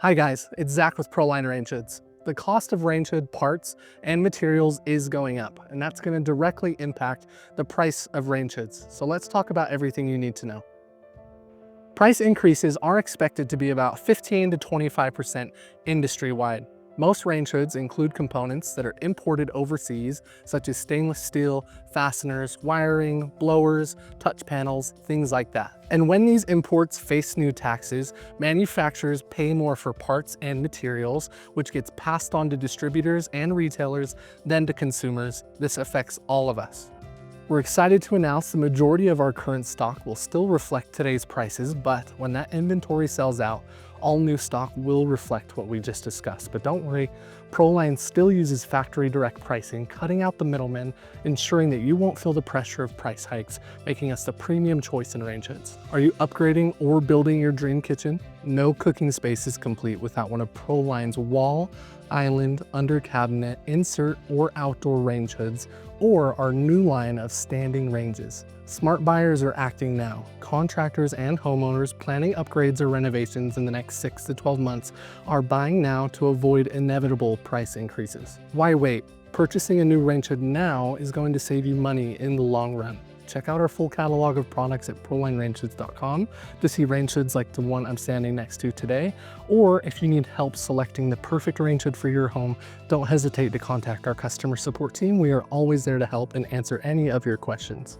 Hi guys, it's Zach with ProLine range hoods. The cost of range hood parts and materials is going up, and that's going to directly impact the price of range hoods. So let's talk about everything you need to know. Price increases are expected to be about 15 to 25% industry-wide. Most range hoods include components that are imported overseas, such as stainless steel, fasteners, wiring, blowers, touch panels, things like that. And when these imports face new taxes, manufacturers pay more for parts and materials, which gets passed on to distributors and retailers, then to consumers. This affects all of us. We're excited to announce the majority of our current stock will still reflect today's prices, but when that inventory sells out, all new stock will reflect what we just discussed. But don't worry, ProLine still uses factory direct pricing, cutting out the middlemen, ensuring that you won't feel the pressure of price hikes, making us the premium choice in range hoods. Are you upgrading or building your dream kitchen? No cooking space is complete without one of ProLine's wall, island, under cabinet, insert, or outdoor range hoods, or our new line of standing ranges. Smart buyers are acting now. Contractors and homeowners planning upgrades or renovations in the next 6 to 12 months are buying now to avoid inevitable price increases. Why wait? Purchasing a new range hood now is going to save you money in the long run. Check out our full catalog of products at ProLineRangeHoods.com to see range hoods like the one I'm standing next to today. Or if you need help selecting the perfect range hood for your home, don't hesitate to contact our customer support team. We are always there to help and answer any of your questions.